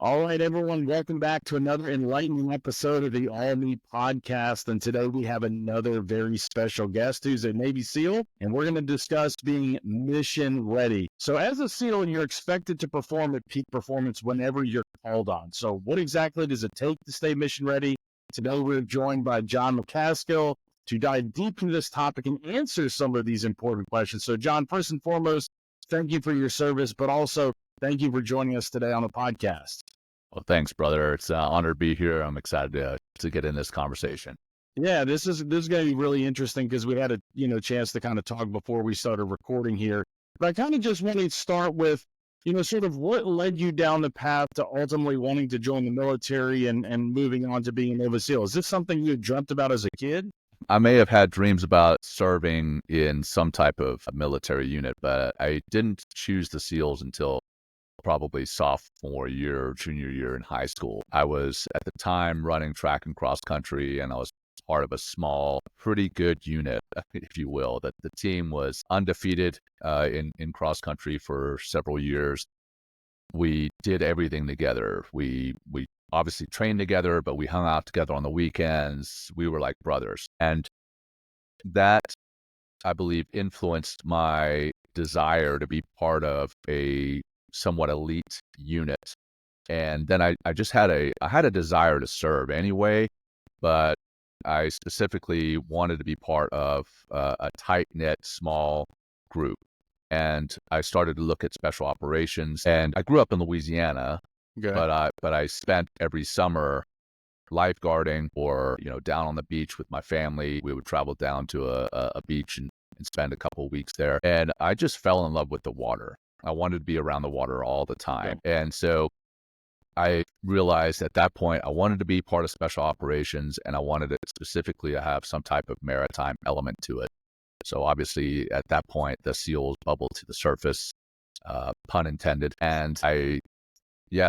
All right, everyone, welcome back to another enlightening episode of the All Me podcast. And today we have another very special guest who's a Navy SEAL, and we're going to discuss being mission ready. So as a SEAL, you're expected to perform at peak performance whenever you're called on. So what exactly does it take to stay mission ready? Today we're joined by Jon Macaskill to dive deep into this topic and answer some of these important questions. So John, first and foremost, thank you for your service, but also thank you for joining us today on the podcast. Well, thanks, brother. It's an honor to be here. I'm excited to get in this conversation. Yeah, this is going to be really interesting because we had a chance to kind of talk before we started recording here. But I kind of just want to start with sort of what led you down the path to ultimately wanting to join the military and moving on to being a Navy SEAL. Is this something you had dreamt about as a kid? I may have had dreams about serving in some type of military unit, but I didn't choose the SEALs until probably sophomore year, junior year in high school. I was at the time running track and cross country, and I was part of a small, pretty good unit, if you will. That the team was undefeated in cross country for several years. We did everything together. We obviously trained together, but we hung out together on the weekends. We were like brothers, and that, I believe, influenced my desire to be part of a somewhat elite unit. And then I just had a desire to serve anyway, but I specifically wanted to be part of a tight-knit small group. And I started to look at special operations, and I grew up in Louisiana, Okay. but I spent every summer lifeguarding or down on the beach with my family. We would travel down to a beach and spend a couple of weeks there, and I just fell in love with the water. I wanted to be around the water all the time. Yeah. And so I realized at that point, I wanted to be part of special operations, and I wanted it specifically to have some type of maritime element to it. So obviously at that point, the SEALs bubbled to the surface, pun intended. And I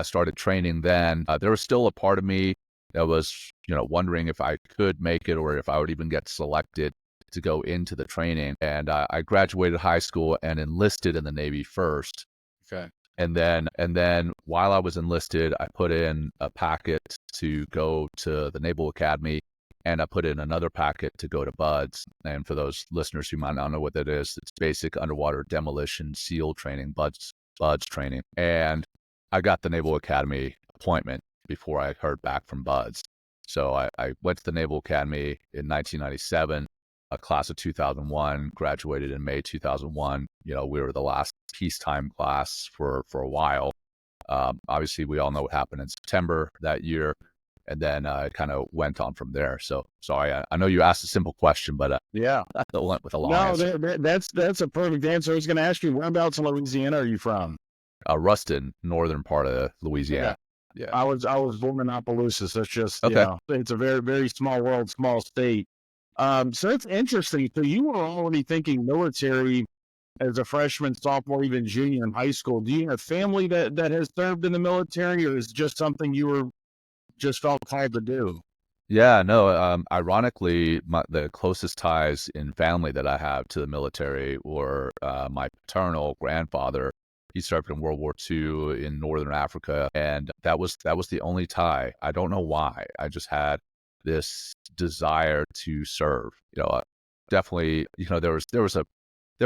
started training then. There was still a part of me that was, wondering if I could make it or if I would even get selected to go into the training. And I graduated high school and enlisted in the Navy first. Okay. And then while I was enlisted, I put in a packet to go to the Naval Academy, and I put in another packet to go to BUDS. And for those listeners who might not know what that is, it's basic underwater demolition SEAL training, BUDS training. And I got the Naval Academy appointment before I heard back from BUDS. So I went to the Naval Academy in 1997. A class of 2001, graduated in May 2001. We were the last peacetime class for a while. Obviously, we all know what happened in September that year, and then it kind of went on from there. So sorry, I know you asked a simple question, but yeah, I went with a long answer. That's a perfect answer. I was going to ask you, whereabouts in Louisiana are you from? Ruston, northern part of Louisiana. Yeah. I was born in Opelousas. So it's just okay. It's a very, very small world, small state. So it's interesting. So you were already thinking military as a freshman, sophomore, even junior in high school. Do you have family that has served in the military, or is it just something you just felt called to do? Yeah, no, ironically, the closest ties in family that I have to the military were my paternal grandfather. He served in World War II in Northern Africa, and that was the only tie. I don't know why. I just had this desire to serve. Definitely, there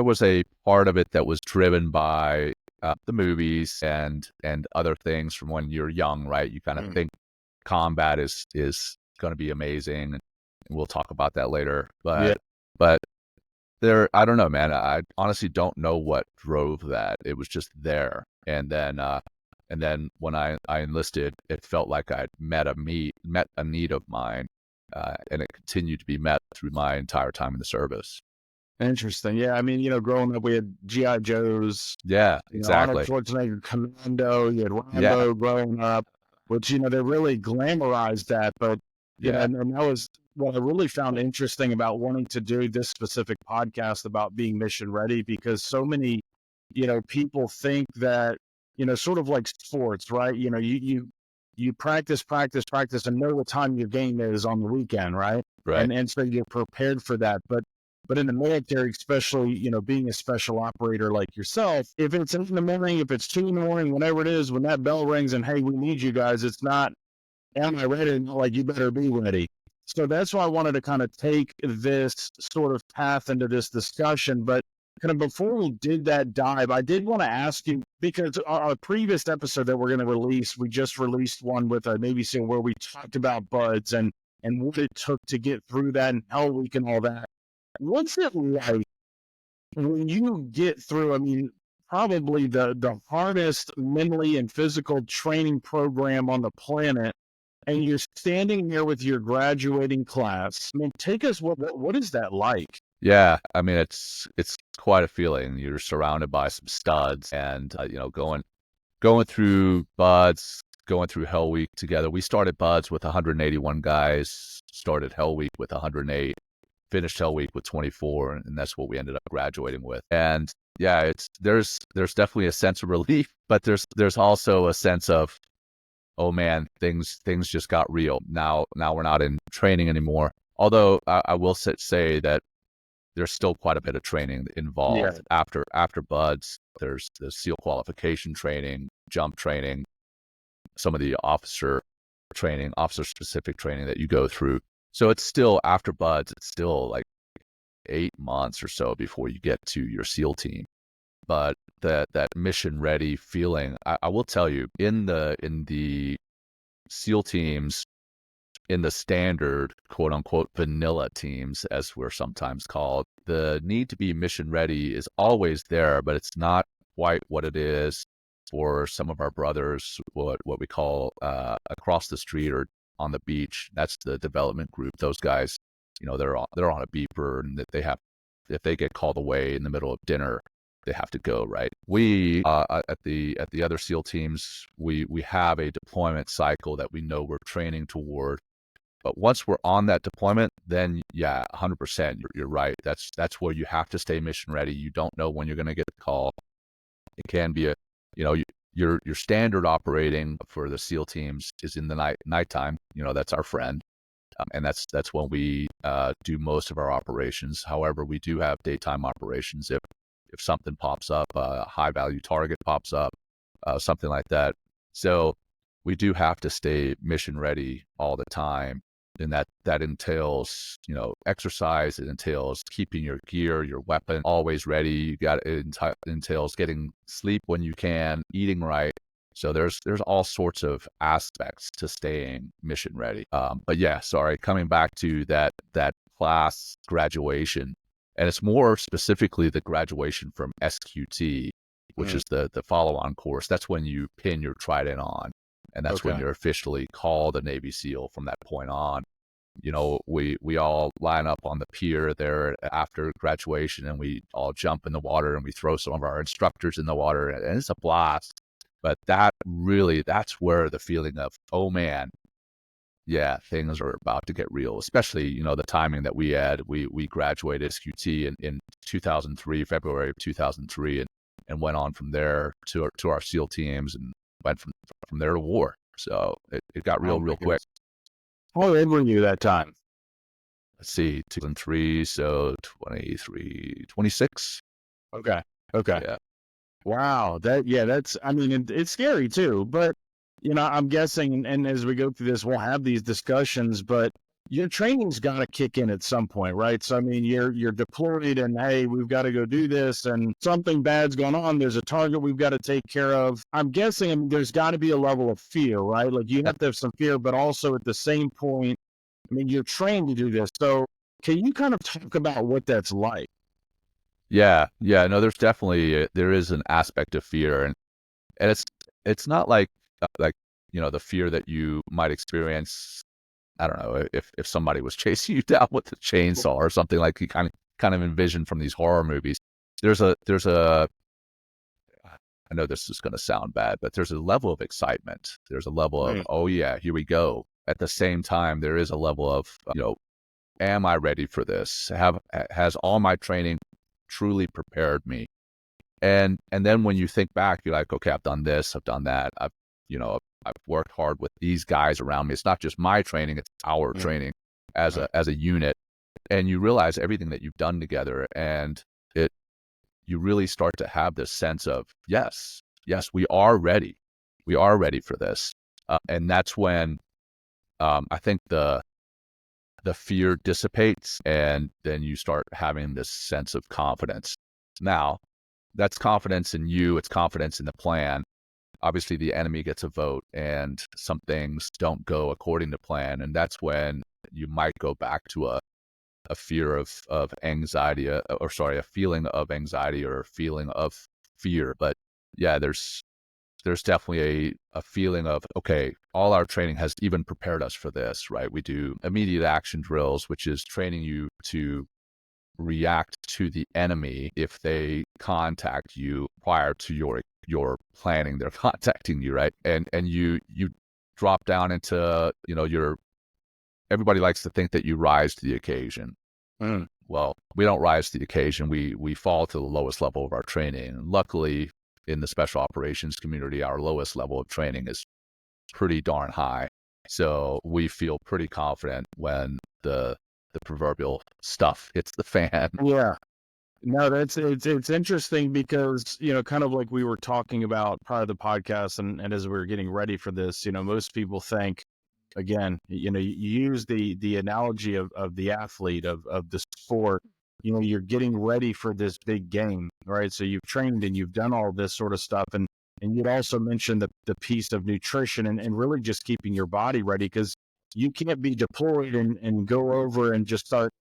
was a part of it that was driven by the movies and other things from when you're young, right? You kind of think combat is going to be amazing, and we'll talk about that later. But there, I don't know, man. I honestly don't know what drove that. It was just there, and then when I enlisted, it felt like I'd met a need of mine, and it continued to be met through my entire time in the service. Interesting. Yeah, I mean, growing up, we had G.I. Joes. Yeah, exactly. Arnold Schwarzenegger, Commando. You had Rambo growing up, which they really glamorized that. But and that was what I really found interesting about wanting to do this specific podcast about being mission ready, because so many people think that sort of like sports, right? You practice and know what time your game is on the weekend, right? Right. And so you're prepared for that. But But in the military, especially, being a special operator like yourself, if it's in the morning, if it's 2 in the morning, whatever it is, when that bell rings and, hey, we need you guys, it's not, am I ready? Like, you better be ready. So that's why I wanted to kind of take this sort of path into this discussion. But kind of before we did that dive, I did want to ask you, because our previous episode that we're going to release, we just released one with a Navy SEAL where we talked about buds and what it took to get through that and Hell Week and all that. What's it like when you get through, I mean, probably the hardest mentally and physical training program on the planet, and you're standing there with your graduating class? I mean, take us, what is that like? Yeah, I mean, it's quite a feeling. You're surrounded by some studs, and going through buds, going through Hell Week together. We started buds with 181 guys, started Hell Week with 108, finished Hell Week with 24, and that's what we ended up graduating with. And yeah, there's definitely a sense of relief, but there's also a sense of, oh man, things just got real. Now we're not in training anymore. Although I will say that there's still quite a bit of training involved. Yeah. After buds. There's the SEAL qualification training, jump training, some of the officer training, officer specific training that you go through. So it's still, after buds, it's still like 8 months or so before you get to your SEAL team. But that mission ready feeling, I will tell you, in the SEAL teams, in the standard quote unquote vanilla teams, as we're sometimes called, the need to be mission ready is always there, but it's not quite what it is for some of our brothers, what we call across the street or on the beach. That's the development group. Those guys, they're on a beeper, and if they get called away in the middle of dinner, they have to go, right? We at the other SEAL teams, we have a deployment cycle that we know we're training toward. But once we're on that deployment, then yeah, 100%, you're right. That's where you have to stay mission ready. You don't know when you're going to get the call. It can be your standard operating for the SEAL teams is in the nighttime. That's our friend, and that's when we do most of our operations. However, we do have daytime operations if something pops up, a high value target pops up, something like that. So we do have to stay mission ready all the time. And that entails, exercise. It entails keeping your gear, your weapon always ready. It entails getting sleep when you can, eating right. So there's all sorts of aspects to staying mission ready. But yeah, sorry, coming back to that class graduation, and it's more specifically the graduation from SQT, which is the follow-on course. That's when you pin your trident on. And that's when you're officially called a Navy SEAL from that point on. We all line up on the pier there after graduation, and we all jump in the water, and we throw some of our instructors in the water, and it's a blast. But that's where the feeling of, oh man, yeah, things are about to get real, especially, the timing that we had. We graduated SQT in 2003, February of 2003, and went on from there to our SEAL teams, and went from there to war. So it got real quick. How old were you that time? Let's see, 2003, so 23, 26. Okay. Yeah. Wow. That's, I mean, it's scary too, but, I'm guessing, and as we go through this, we'll have these discussions, but your training's got to kick in at some point, right? So, I mean, you're deployed, and hey, we've got to go do this, and something bad's going on. There's a target we've got to take care of. I'm guessing there's got to be a level of fear, right? Like, you have to have some fear, but also at the same point, I mean, you're trained to do this. So can you kind of talk about what that's like? Yeah. No, there's definitely, there is an aspect of fear, and it's not like the fear that you might experience. I don't know, if somebody was chasing you down with a chainsaw or something, like you kind of envision from these horror movies. There's a I know this is going to sound bad, but there's a level of excitement. There's a level of, oh yeah, here we go. At the same time, there is a level of, am I ready for this? Has all my training truly prepared me? And then when you think back, you're like, okay, I've done this, I've done that. I've worked hard with these guys around me. It's not just my training, it's our training as a unit. and you realize everything that you've done together, and you really start to have this sense of, yes, we are ready. We are ready for this. And that's when I think the fear dissipates, and then you start having this sense of confidence. Now, that's confidence in you. It's confidence in the plan. Obviously, the enemy gets a vote, and some things don't go according to plan. And that's when you might go back to a fear of anxiety, a feeling of anxiety or a feeling of fear. But yeah, there's definitely a feeling of, okay, all our training has even prepared us for this, right? We do immediate action drills, which is training you to react to the enemy if they contact you prior to your planning. They're contacting you, right? And you drop down into, everybody likes to think that you rise to the occasion. Well, we don't rise to the occasion. We fall to the lowest level of our training. And luckily, in the special operations community, our lowest level of training is pretty darn high. So we feel pretty confident when the proverbial stuff hits the fan. Yeah. No, it's interesting because, kind of like we were talking about prior to the podcast and as we were getting ready for this, most people think, again, you use the analogy of the athlete, of the sport. You're getting ready for this big game, right? So you've trained and you've done all this sort of stuff. And you'd also mentioned the piece of nutrition and really just keeping your body ready, because you can't be deployed and go over and just start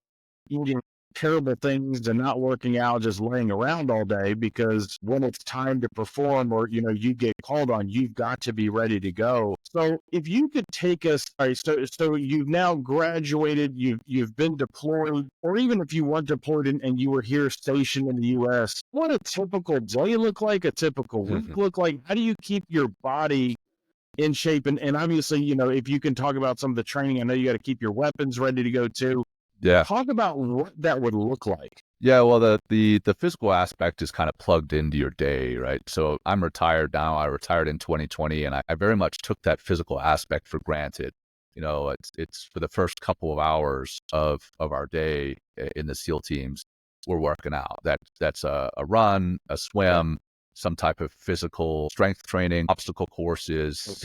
eating terrible things and not working out, just laying around all day, because when it's time to perform or, you get called on, you've got to be ready to go. So if you could take us, all right, so you've now graduated, you've been deployed, or even if you weren't deployed and you were here stationed in the US, what a typical day look like, a typical week look like? How do you keep your body in shape? And obviously, if you can talk about some of the training, I know you got to keep your weapons ready to go too. Yeah. Talk about what that would look like. Yeah, well, the physical aspect is kind of plugged into your day, right? So I'm retired now. I retired in 2020, and I very much took that physical aspect for granted. It's for the first couple of hours of our day in the SEAL teams, we're working out. That's a run, a swim, some type of physical strength training, obstacle courses,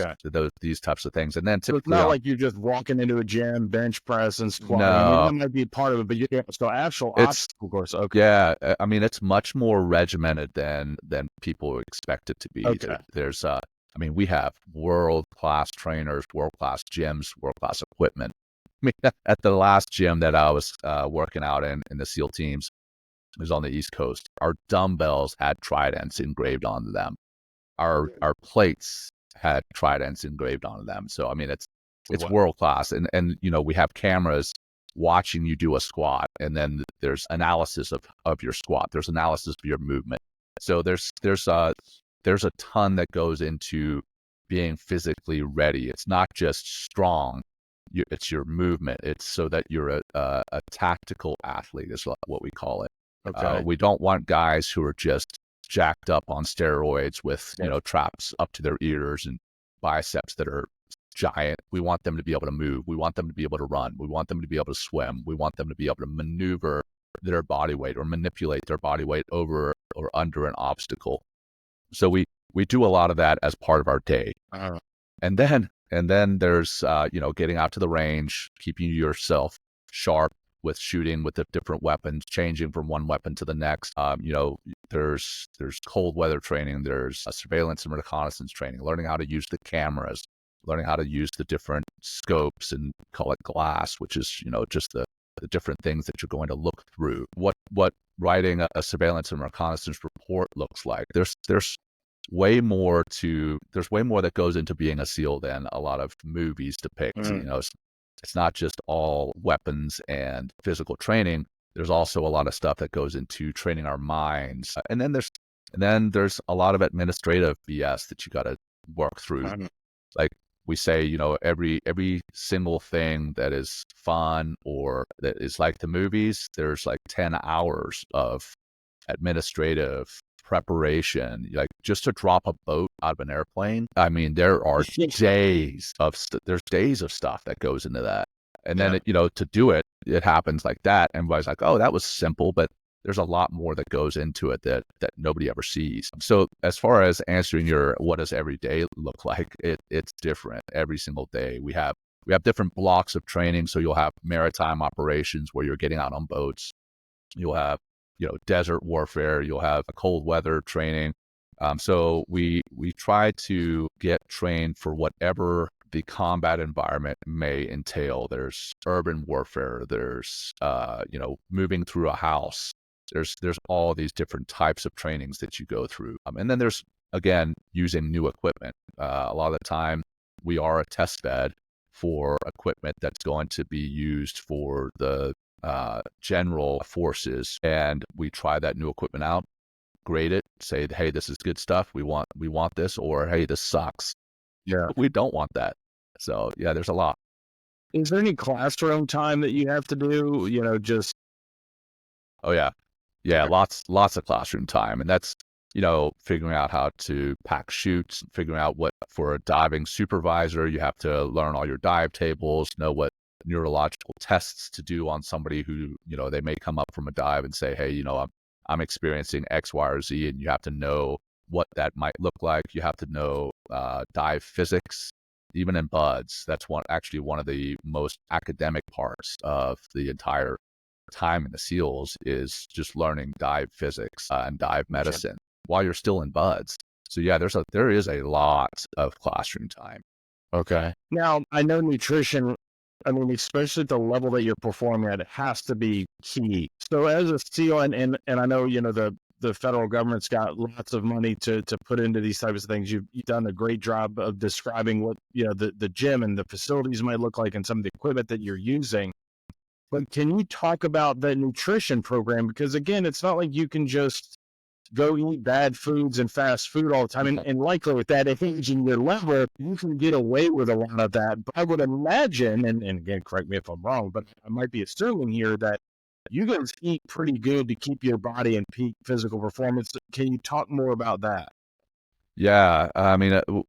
these types of things. And then So it's typically not like you're just walking into a gym, bench press and squatting. I mean, no, that might be part of it, but so actual it's obstacle course. Okay. yeah. I mean, it's much more regimented than people expect it to be. Okay. There's I mean, we have world-class trainers, world-class gyms, world-class equipment. I mean, at the last gym that I was working out in the SEAL teams, it was on the East Coast. Our dumbbells had tridents engraved onto them. Our plates had tridents engraved onto them. So I mean, it's Wow. world class, and we have cameras watching you do a squat, and then there's analysis of your squat. There's analysis of your movement. So there's a ton that goes into being physically ready. It's not just strong. It's your movement. It's so that you're a tactical athlete is what we call it. Okay. We don't want guys who are just jacked up on steroids with, traps up to their ears and biceps that are giant. We want them to be able to move. We want them to be able to run. We want them to be able to swim. We want them to be able to maneuver their body weight or manipulate their body weight over or under an obstacle. So we do a lot of that as part of our day. And then there's, getting out to the range, keeping yourself sharp with shooting with the different weapons, changing from one weapon to the next. There's cold weather training. There's surveillance and reconnaissance training, learning how to use the cameras, learning how to use the different scopes and call it glass, which is, just the different things that you're going to look through. What writing a surveillance and reconnaissance report looks like. There's way more that goes into being a SEAL than a lot of movies depict. It's not just all weapons and physical training. There's also a lot of stuff that goes into training our minds. And then there's a lot of administrative BS that you got to work through. Like we say, every single thing that is fun or that is like the movies, there's like 10 hours of administrative preparation, like just to drop a boat out of an airplane. I mean, there are days of stuff that goes into that. And then, to do it, it happens like that. And everybody's like, oh, that was simple, but there's a lot more that goes into it that nobody ever sees. So as far as answering your what does every day look like, it's different every single day. We have different blocks of training. So you'll have maritime operations where you're getting out on boats. You'll have, desert warfare. You'll have a cold weather training. So we try to get trained for whatever the combat environment may entail. There's urban warfare. There's, moving through a house. There's all these different types of trainings that you go through. And then there's, again, using new equipment. A lot of the time we are a test bed for equipment that's going to be used for the general forces. And we try that new equipment out, grade it, say, hey, this is good stuff. We want this, or hey, this sucks. Yeah. We don't want that. So yeah, there's a lot. Is there any classroom time that you have to do, just? Oh yeah. Yeah. Okay. Lots of classroom time. And that's, figuring out how to pack chutes, figuring out what for a diving supervisor, you have to learn all your dive tables, know what neurological tests to do on somebody who, they may come up from a dive and say, hey, I'm experiencing X, Y, or Z, and you have to know what that might look like. You have to know dive physics, even in buds. That's one of the most academic parts of the entire time in the SEALs is just learning dive physics and dive medicine while you're still in buds. So yeah, there is a lot of classroom time. Okay. Now, I know nutrition, especially at the level that you're performing at, it has to be key. So as a SEAL, and I know, the federal government's got lots of money to put into these types of things. You've done a great job of describing what, the gym and the facilities might look like and some of the equipment that you're using. But can you talk about the nutrition program? Because again, it's not like you can just go eat bad foods and fast food all the time. And likely with that age and your level, you can get away with a lot of that. But I would imagine, and again, correct me if I'm wrong, but I might be assuming here that you guys eat pretty good to keep your body in peak physical performance. Can you talk more about that? Yeah,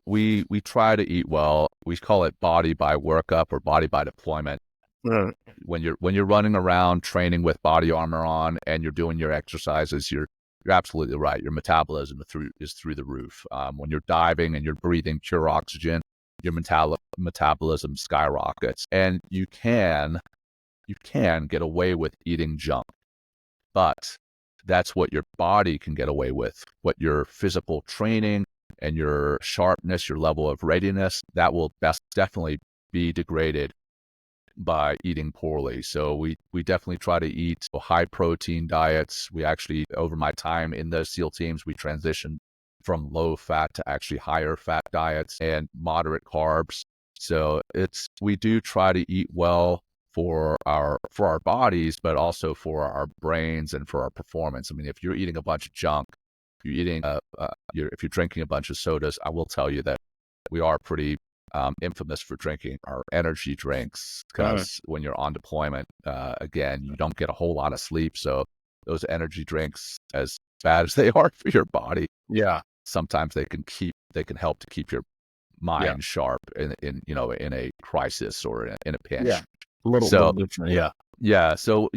we try to eat well. We call it body by workup or body by deployment. Right. When you're running around training with body armor on and you're doing your exercises, you're absolutely right. Your metabolism is through the roof. When you're diving and you're breathing pure oxygen, your metabolism skyrockets, and you can get away with eating junk, but that's what your body can get away with. What your physical training and your sharpness, your level of readiness, that will definitely be degraded by eating poorly. So we definitely try to eat high protein diets. We actually, over my time in the SEAL teams, we transitioned from low fat to actually higher fat diets and moderate carbs. So we do try to eat well for our bodies, but also for our brains and for our performance. If you're eating a bunch of junk, you're eating if you're drinking a bunch of sodas, I will tell you that we are pretty infamous for drinking our energy drinks because when you're on deployment, again, you don't get a whole lot of sleep. So those energy drinks, as bad as they are for your body, sometimes they can help to keep your mind sharp in a crisis or in a pinch. Yeah, a little different. Yeah. Yeah. So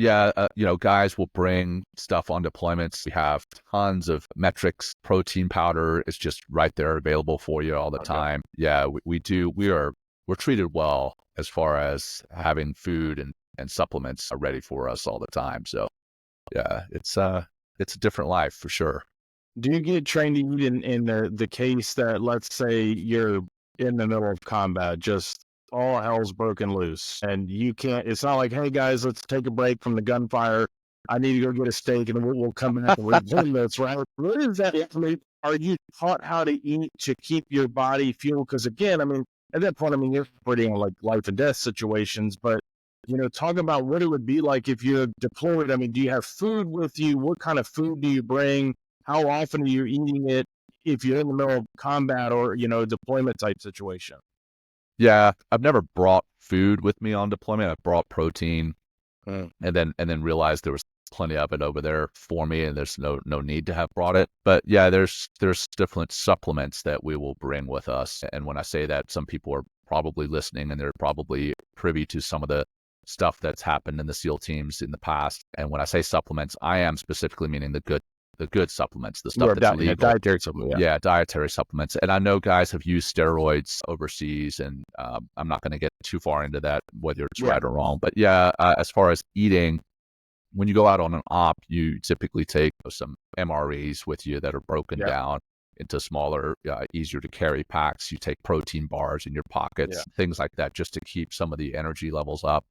guys will bring stuff on deployments. We have tons of metrics. Protein powder is just right there available for you all the time. Yeah, we do. We're treated well as far as having food and supplements are ready for us all the time. So yeah, it's a different life for sure. Do you get trained to eat in the case that, let's say you're in the middle of combat, just all hell's broken loose and you can't, it's not like, hey guys, let's take a break from the gunfire. I need to go get a steak and we'll come back and resume this, right? What is that? Are you taught how to eat to keep your body fueled? Because again, at that point, you're operating like life and death situations, but talk about what it would be like if you're deployed. Do you have food with you? What kind of food do you bring? How often are you eating it if you're in the middle of combat or, deployment type situation? Yeah, I've never brought food with me on deployment. I brought protein and then realized there was plenty of it over there for me and there's no need to have brought it. But yeah, there's different supplements that we will bring with us. And when I say that, some people are probably listening and they're probably privy to some of the stuff that's happened in the SEAL teams in the past. And when I say supplements, I am specifically meaning the good supplements, the stuff that's legal. Dietary supplements. Yeah, dietary supplements. And I know guys have used steroids overseas, and I'm not going to get too far into that, whether it's right or wrong. But yeah, as far as eating, when you go out on an op, you typically take some MREs with you that are broken down into smaller, easier to carry packs. You take protein bars in your pockets, things like that, just to keep some of the energy levels up.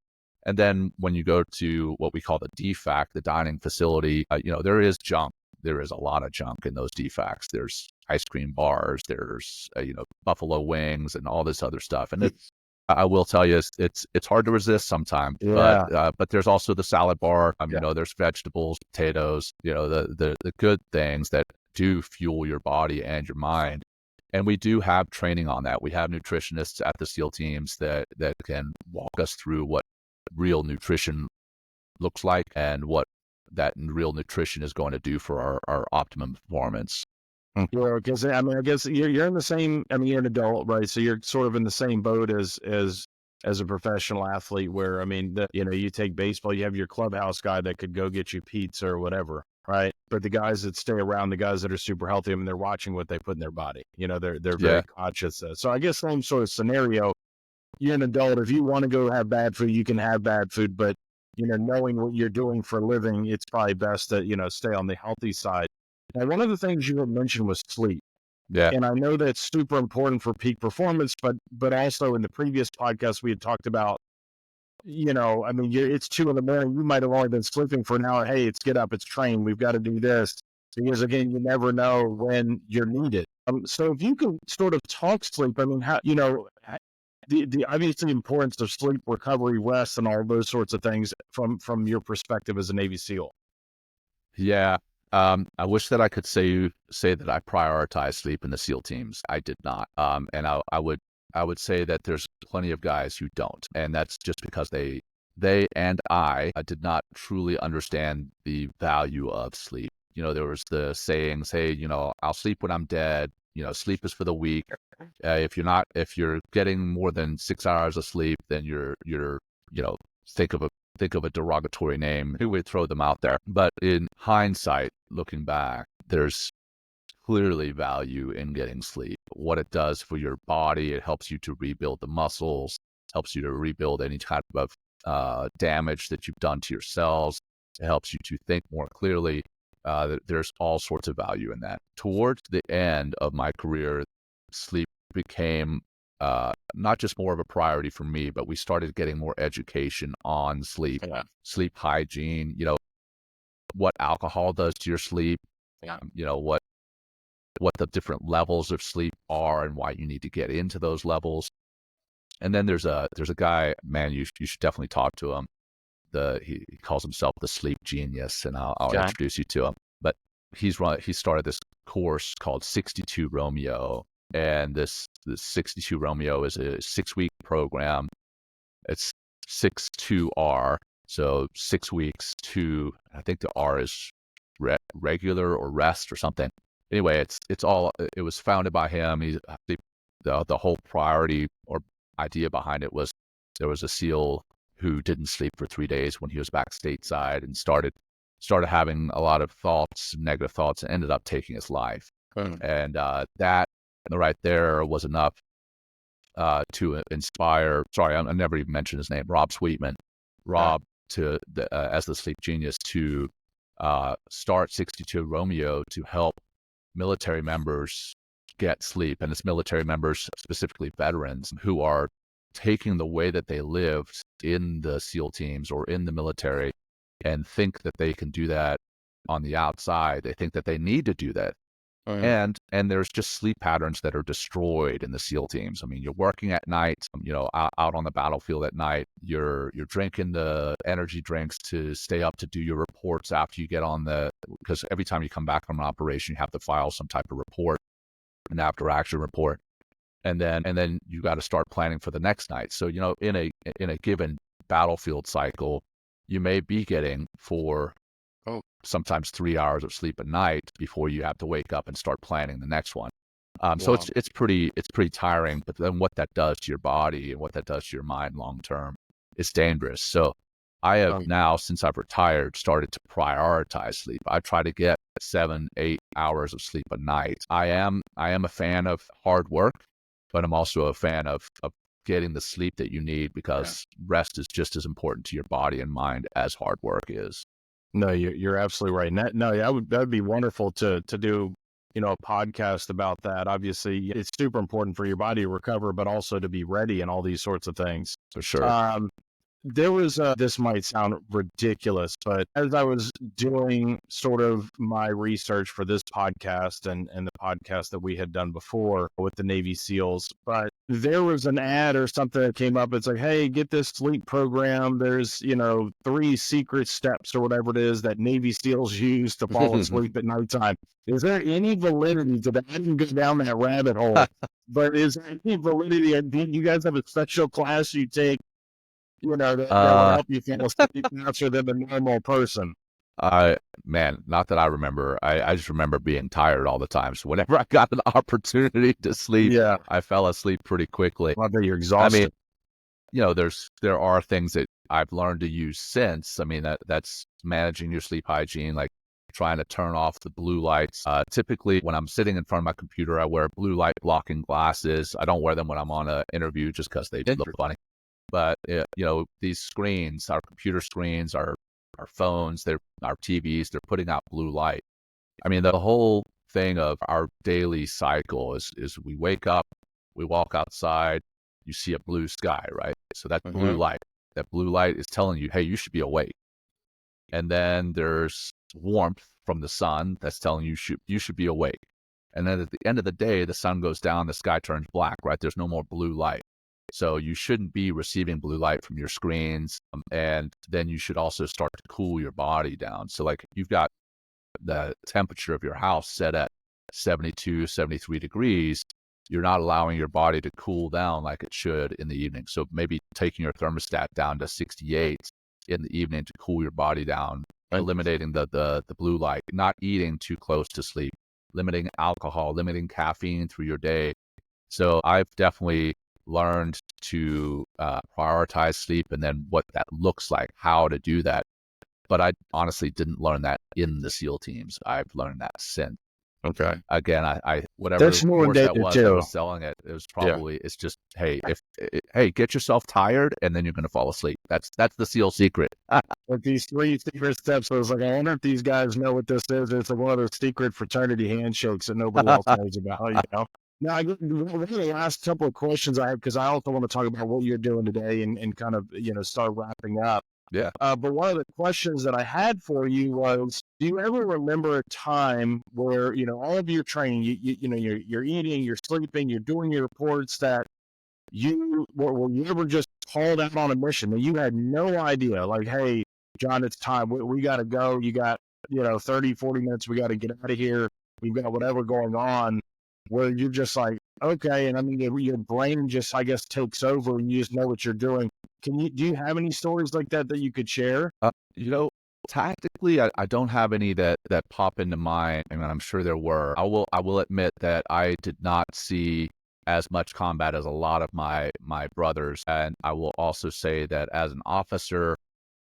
And then when you go to what we call the DFAC, the dining facility, there is junk. There is a lot of junk in those DFACs. There's ice cream bars, there's buffalo wings and all this other stuff. And I will tell you, it's hard to resist sometimes. But there's also the salad bar. There's vegetables, potatoes, the good things that do fuel your body and your mind. And we do have training on that. We have nutritionists at the SEAL teams that can walk us through what real nutrition looks like and what that real nutrition is going to do for our optimum performance. Well, because I guess you're in the same. You're an adult, right? So you're sort of in the same boat as a professional athlete. Where you take baseball, you have your clubhouse guy that could go get you pizza or whatever, right? But the guys that stay around, the guys that are super healthy, they're watching what they put in their body. They're very conscious. So I guess same sort of scenario. You're an adult. If you want to go have bad food, you can have bad food, but knowing what you're doing for a living, it's probably best to stay on the healthy side. Now, one of the things you mentioned was sleep. Yeah. And I know that's super important for peak performance, but also in the previous podcast, we had talked about, it's 2 a.m. You might have only been sleeping for an hour. Hey, it's get up, it's train. We've got to do this. Because again, you never know when you're needed. So if you can sort of talk sleep, how, the obviously importance of sleep, recovery, rest, and all those sorts of things from your perspective as a Navy SEAL. Yeah. I wish that I could say that I prioritize sleep in the SEAL teams. I did not. And I would say that there's plenty of guys who don't. And that's just because they and I did not truly understand the value of sleep. There was the sayings, hey, I'll sleep when I'm dead. Sleep is for the weak. If you're getting more than 6 hours of sleep, then you're think of a derogatory name. Who would throw them out there? But in hindsight, looking back, there's clearly value in getting sleep. What it does for your body, it helps you to rebuild the muscles, helps you to rebuild any type of damage that you've done to your cells. It helps you to think more clearly. There's all sorts of value in that. Towards the end of my career, sleep became not just more of a priority for me, but we started getting more education on sleep, sleep hygiene, what alcohol does to your sleep, what the different levels of sleep are and why you need to get into those levels. And then there's a guy, man, you should definitely talk to him. He calls himself the sleep genius, and I'll introduce you to him. But he started this course called 62 Romeo. And this 62 Romeo is a 6-week program. It's 6-2R, so 6 weeks to, I think the R is regular or rest or something. Anyway, it was founded by him. The whole priority or idea behind it was there was a SEAL who didn't sleep for 3 days when he was back stateside and started having a lot of negative thoughts, and ended up taking his life. And that right there was enough to inspire. Sorry, I never even mentioned his name. Rob Sweetman. Rob as the sleep genius to start 62 Romeo to help military members get sleep, and it's military members, specifically veterans, who are taking the way that they lived in the SEAL teams or in the military and think that they can do that on the outside. They think that they need to do that. And there's just sleep patterns that are destroyed in the SEAL teams. You're working at night, out on the battlefield at night. You're drinking the energy drinks to stay up to do your reports after you get on because every time you come back from an operation, you have to file some type of report, an after action report. And then you got to start planning for the next night. So, in a given battlefield cycle, you may be getting sometimes 3 hours of sleep a night before you have to wake up and start planning the next one. So it's pretty tiring. But then what that does to your body and what that does to your mind long term it's dangerous. So I have Um, now, since I've retired, started to prioritize sleep. I try to get 7-8 hours of sleep a night. I am a fan of hard work, but I'm also a fan of getting the sleep that you need, because rest is just as important to your body and mind as hard work is. No, you're absolutely right. And that'd be wonderful to do, a podcast about that. Obviously, it's super important for your body to recover, but also to be ready and all these sorts of things. For sure. Um, there was this might sound ridiculous, but as I was doing sort of my research for this podcast and the podcast that we had done before with the Navy SEALs, but there was an ad or something that came up. It's like, hey, get this sleep program. There's, 3 secret steps or whatever it is that Navy SEALs use to fall asleep at nighttime. Is there any validity to that? I didn't go down that rabbit hole, but is there any validity? Do you guys have a special class you take, that will help you fall asleep faster than the normal person? Man, not that I remember. I just remember being tired all the time. So whenever I got an opportunity to sleep, Yeah. I fell asleep pretty quickly. I bet you're I mean, exhausted. there are things that I've learned to use since. I mean, that's managing your sleep hygiene, like trying to turn off the blue lights. Typically, when I'm sitting in front of my computer, I wear blue light blocking glasses. I don't wear them when I'm on an interview just because they look funny. But these screens, our computer screens, our phones, our TVs, they're putting out blue light. I mean, the whole thing of our daily cycle is we wake up, we walk outside, you see a blue sky, right? So that's blue light. That blue light is telling you, hey, you should be awake. And then there's warmth from the sun that's telling you should be awake. And then at the end of the day, the sun goes down, the sky turns black, right? There's no more blue light. So you shouldn't be receiving blue light from your screens. And then you should also start to cool your body down. So like you've got the temperature of your house set at 72, 73 degrees, you're not allowing your body to cool down like it should in the evening. So maybe taking your thermostat down to 68 in the evening to cool your body down, eliminating the blue light, not eating too close to sleep, limiting alcohol, limiting caffeine through your day. So I've definitely learned to prioritize sleep, and then what that looks like, how to do that. But I honestly didn't learn that in the SEAL teams. I've learned that since. Okay. Again, I whatever That's new and course that dated was that too. was selling it, it was probably, it's just, hey, hey, get yourself tired and then you're going to fall asleep. That's the SEAL secret. With these 3 secret steps, I was like, I wonder if these guys know what this is. It's like one of those secret fraternity handshakes that nobody else knows about. Now, I get one of the last couple of questions I have, because I also want to talk about what you're doing today and kind of, start wrapping up. Yeah. But one of the questions that I had for you was, do you ever remember a time where, all of your training, you're eating, you're sleeping, you're doing your reports, that were you ever just called out on a mission that you had no idea, like, hey, John, it's time. We got to go. You got, 30, 40 minutes. We got to get out of here. We've got whatever going on, where you're just like, okay. And I mean, your brain just, I guess, takes over and you just know what you're doing. Do you have any stories like that you could share? Tactically, I don't have any that pop into mind. I mean, I'm sure there were. I will admit that I did not see as much combat as a lot of my brothers. And I will also say that as an officer,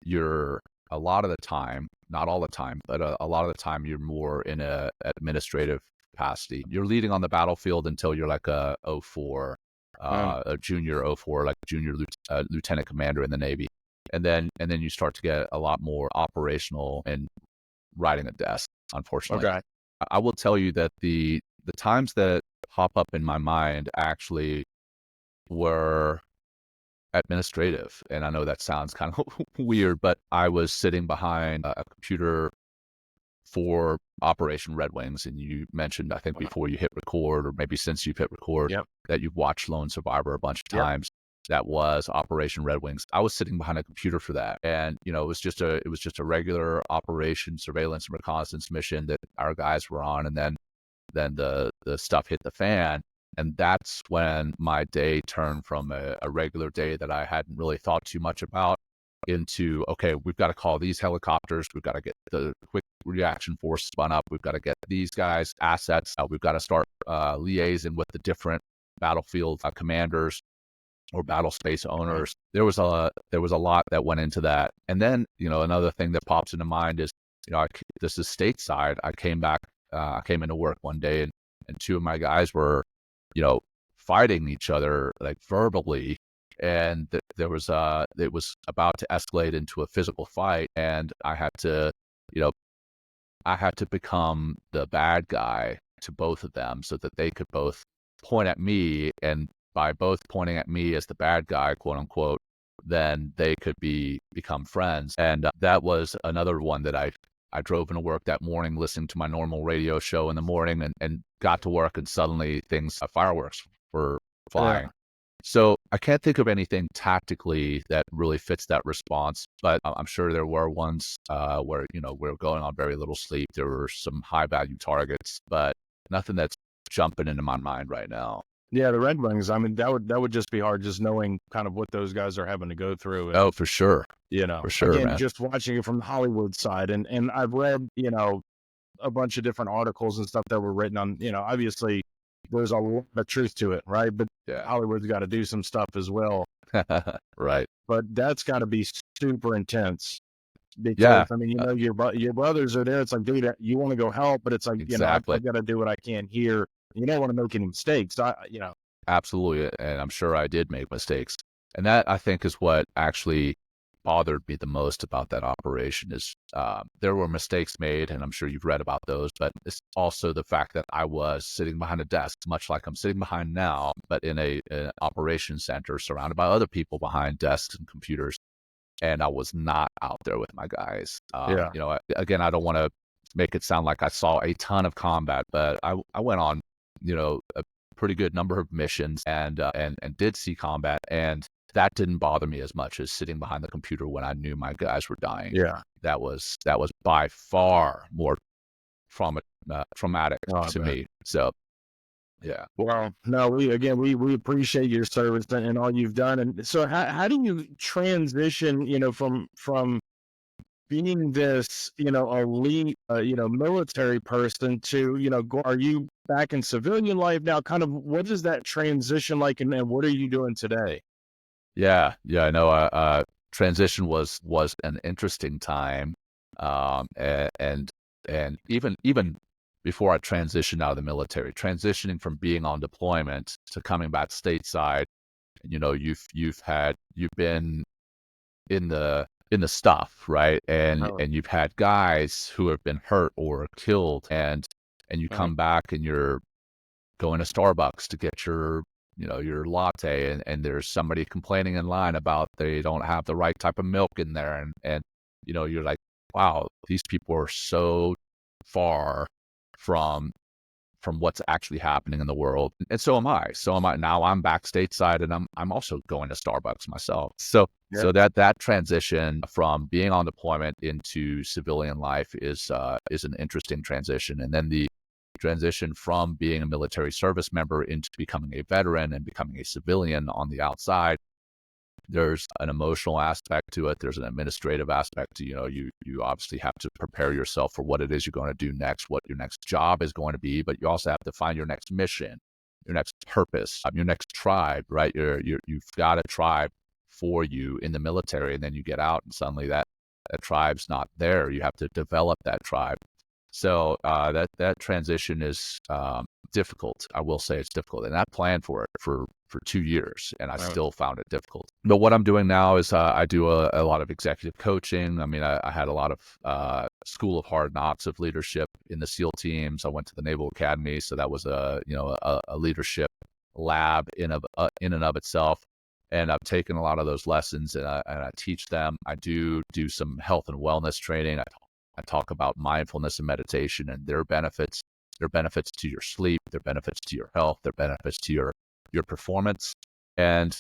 you're a lot of the time, not all the time, but a lot of the time, you're more in a administrative capacity. You're leading on the battlefield until you're like a 04, a junior 04, like junior lieutenant commander in the Navy. And then you start to get a lot more operational and riding a desk, unfortunately. Okay. I will tell you that the times that pop up in my mind actually were administrative. And I know that sounds kind of weird, but I was sitting behind a computer for Operation Red Wings. And you mentioned, I think before you hit record, or maybe since you've hit record, that you've watched Lone Survivor a bunch of times. That was Operation Red Wings. I was sitting behind a computer for that. And, it was just a regular operation, surveillance and reconnaissance mission that our guys were on. And then the stuff hit the fan. And that's when my day turned from a regular day that I hadn't really thought too much about into, okay, we've got to call these helicopters. We've got to get the quick reaction force spun up. We've got to get these guys assets. We've got to start liaising with the different battlefield commanders. or battle space owners. There was a lot that went into that. And then, another thing that pops into mind is, this is stateside. I came into work one day, and two of my guys were, fighting each other like verbally, and it was about to escalate into a physical fight, and I had to become the bad guy to both of them so that they could both point at me, and by both pointing at me as the bad guy, quote unquote, then they could become friends. And that was another one that I drove into work that morning, listening to my normal radio show in the morning, and got to work, and suddenly fireworks were flying. Yeah. So I can't think of anything tactically that really fits that response, but I'm sure there were ones where, we're going on very little sleep. There were some high value targets, but nothing that's jumping into my mind right now. Yeah, the Red Wings. I mean, that would just be hard, just knowing kind of what those guys are having to go through. And, Oh, for sure. For sure, again, man. just watching it from the Hollywood side, and I've read, a bunch of different articles and stuff that were written on, obviously there's a lot of truth to it, right? But Yeah. Hollywood's got to do some stuff as well. Right. But that's got to be super intense. Because, Yeah. I mean, your brothers are there. It's like, dude, you want to go help, but it's like, Exactly. I've got to do what I can here. You don't want to make any mistakes. Absolutely. And I'm sure I did make mistakes. And that, I think, is what actually bothered me the most about that operation is there were mistakes made, and I'm sure you've read about those, but it's also the fact that I was sitting behind a desk, much like I'm sitting behind now, but in an operations center surrounded by other people behind desks and computers. And I was not out there with my guys. Again, I don't want to make it sound like I saw a ton of combat, but I went on, a pretty good number of missions and did see combat, and that didn't bother me as much as sitting behind the computer when I knew my guys were dying. Yeah. That was by far more traumatic to me. So, yeah. Well, no, we appreciate your service and all you've done. And so how do you transition, from being this, elite, military person to, are you back in civilian life now? Kind of, what is that transition like, and what are you doing today? Yeah. I know. Transition was an interesting time, and even before I transitioned out of the military, transitioning from being on deployment to coming back stateside. You've been in the stuff, right? And you've had guys who have been hurt or killed, and you come back and you're going to Starbucks to get your latte, and there's somebody complaining in line about they don't have the right type of milk in there, and you're like, wow, these people are so far from what's actually happening in the world. And so am I. Now I'm back stateside, and I'm also going to Starbucks myself. So that transition from being on deployment into civilian life is an interesting transition. And then the transition from being a military service member into becoming a veteran and becoming a civilian on the outside. There's an emotional aspect to it. There's an administrative aspect to, you obviously have to prepare yourself for what it is you're going to do next, what your next job is going to be, but you also have to find your next mission, your next purpose, your next tribe, right? You've got a tribe for you in the military, and then you get out and suddenly that tribe's not there. You have to develop that tribe. So that transition is difficult. I will say it's difficult, and I planned for it for 2 years, and I still found it difficult. But what I'm doing now is I do a lot of executive coaching. I mean, I had a lot of School of Hard Knocks of leadership in the SEAL teams. I went to the Naval Academy, so that was a leadership lab in and of itself. And I've taken a lot of those lessons, and I teach them. I do some health and wellness training. I talk about mindfulness and meditation and their benefits to your sleep, their benefits to your health, their benefits to your performance. And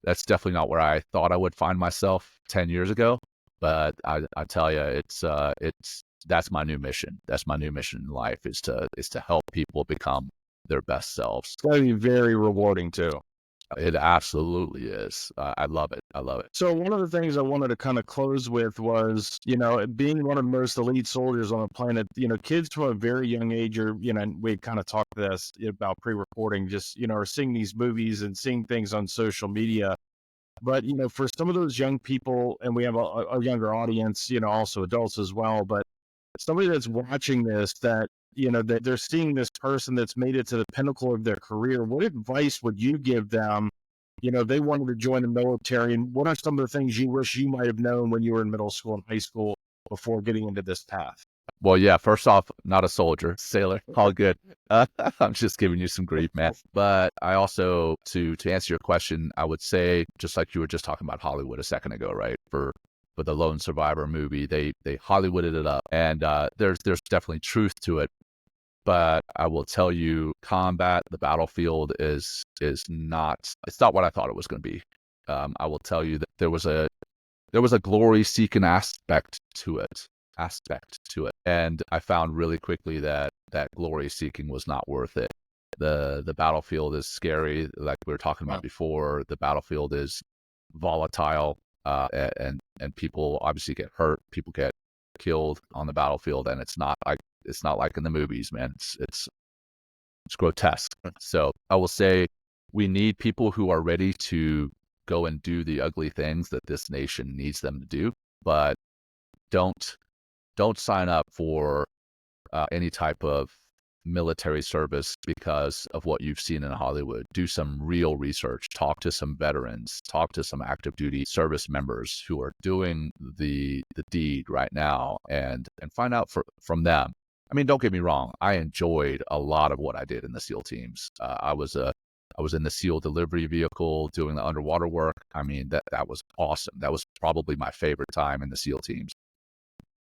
that's definitely not where I thought I would find myself 10 years ago. But I tell you, that's my new mission. That's my new mission in life is to help people become their best selves. It's going to be very rewarding too. It absolutely is. I love it. I love it. So one of the things I wanted to kind of close with was, being one of the most elite soldiers on the planet, kids from a very young age are, and we kind of talked this about pre-recording, just, are seeing these movies and seeing things on social media. But, for some of those young people, and we have a younger audience, also adults as well, but somebody that's watching this that, that they're seeing this person that's made it to the pinnacle of their career, what advice would you give them? They wanted to join the military, and what are some of the things you wish you might have known when you were in middle school and high school before getting into this path? Well, yeah, first off, not a soldier, sailor, all good. I'm just giving you some grief, man. But I also, to answer your question, I would say, just like you were just talking about Hollywood a second ago, right? For the Lone Survivor movie, they Hollywooded it up, and there's definitely truth to it. But I will tell you, combat, the battlefield is not, it's not what I thought it was going to be. I will tell you that there was a glory seeking aspect to it. And I found really quickly that glory seeking was not worth it. The battlefield is scary, like we were talking about before. The battlefield is volatile, and people obviously get hurt. People get killed on the battlefield, and it's not like in the movies, man. It's grotesque. So I will say we need people who are ready to go and do the ugly things that this nation needs them to do, but don't sign up for any type of military service because of what you've seen in Hollywood. Do some real research. Talk to some veterans. Talk to some active duty service members who are doing the deed right now, and find out from them. I mean, don't get me wrong. I enjoyed a lot of what I did in the SEAL teams. I was in the SEAL delivery vehicle doing the underwater work. I mean, that was awesome. That was probably my favorite time in the SEAL teams.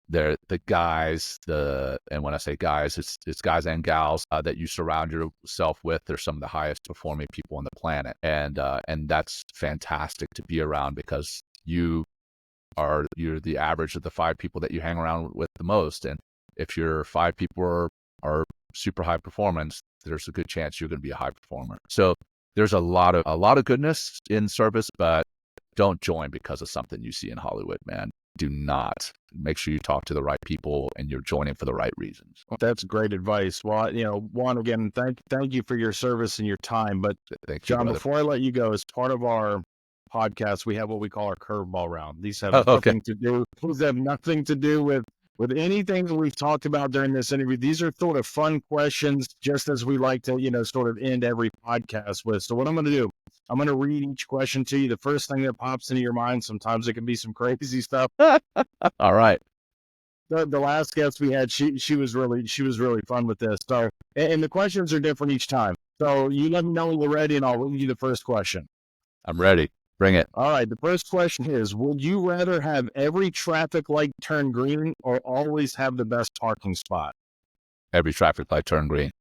They're the guys, and when I say guys, it's guys and gals that you surround yourself with. They're some of the highest performing people on the planet, and that's fantastic to be around, because you're the average of the 5 people that you hang around with the most. And if your 5 people are super high performance, there's a good chance you're going to be a high performer. So there's a lot of goodness in service, but don't join because of something you see in Hollywood, man. Do not. Make sure you talk to the right people and you're joining for the right reasons. That's great advice. Well, Juan, again, thank you for your service and your time. But thank you, John, brother. before I let you go, as part of our podcast, we have what we call our curveball round. These have nothing to do with anything that we've talked about during this interview. These are sort of fun questions, just as we like to, sort of end every podcast with. So what I'm going to do, I'm going to read each question to you. The first thing that pops into your mind, sometimes it can be some crazy stuff. All right. The last guest we had, she was really fun with this. So, and the questions are different each time. So you let me know when you're ready, and I'll read you the first question. I'm ready. Bring it. All right. The first question is, would you rather have every traffic light turn green or always have the best parking spot? Every traffic light turn green.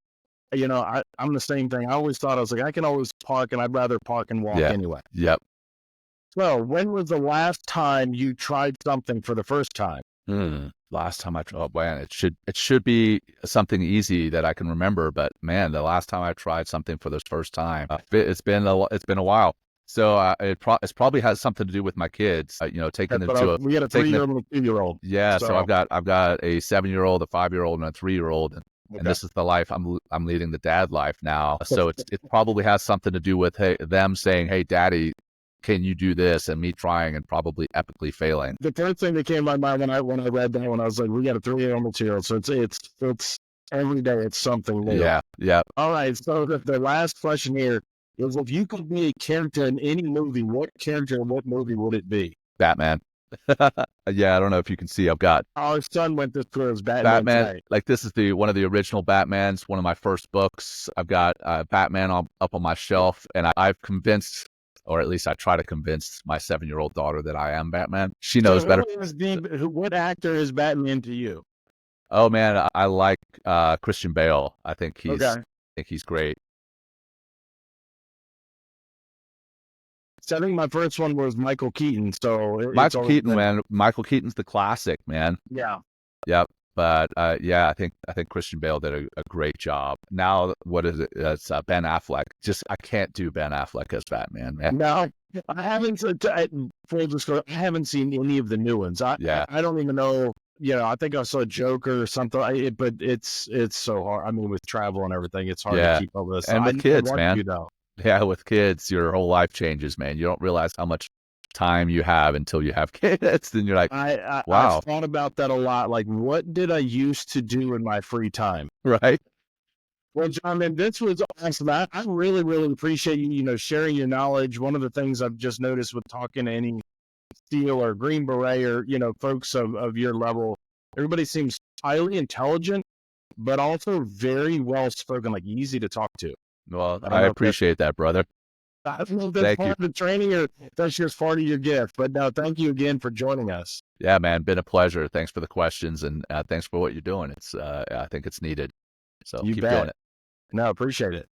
I'm the same thing. I always thought, I was like, I can always park, and I'd rather park and walk anyway. Yep. So when was the last time you tried something for the first time? Last time I tried, oh man, it should be something easy that I can remember. But man, the last time I tried something for the first time, it's been a while. So it probably has something to do with my kids. Taking them to we got a 3-year-old and a 2-year-old. Yeah, so I've got a 7-year-old, a 5-year-old, and a 3-year-old, and this is the life I'm leading, the dad life now. So it probably has something to do with them saying, "Hey, Daddy, can you do this?" and me trying and probably epically failing. The first thing that came to my mind when I read that one, I was like, we got a 3-year-old material, so it's every day it's something new. Yeah. All right, so the last question here is, if you could be a character in any movie, what character and what movie would it be? Batman. Yeah, I don't know if you can see. I've got our son went this through as Batman. Tonight. Like this is one of the original Batmans, one of my first books. I've got Batman up on my shelf, and I've convinced, or at least I try to convince, my 7-year-old daughter that I am Batman. She knows better. What actor is Batman to you? Oh man, I like Christian Bale. I think he's great. So I think my first one was Michael Keaton. So Michael Keaton's the classic, man. Yeah. Yep. But yeah, I think Christian Bale did a great job. Now, what is it? It's Ben Affleck. Just I can't do Ben Affleck as Batman, man. No, I haven't. Full disclosure, I haven't seen any of the new ones. Yeah. I don't even know. You know, I think I saw Joker or something. But it's so hard. I mean, with travel and everything, it's hard Yeah. to keep up with this. And with kids, want man. to, though. Yeah, with kids, your whole life changes, man. You don't realize how much time you have until you have kids. Then you're like, wow, I've thought about that a lot. Like, what did I used to do in my free time? right? Well, John, man, this was awesome. I really, really appreciate you, sharing your knowledge. One of the things I've just noticed with talking to any SEAL or Green Beret or, folks of your level, everybody seems highly intelligent, but also very well spoken, like easy to talk to. Well, I appreciate that, brother. I don't know if that's part of the training or that's just part of your gift, but no, thank you again for joining us. Yeah, man, been a pleasure. Thanks for the questions and thanks for what you're doing. It's I think it's needed. So keep doing it. No, appreciate it.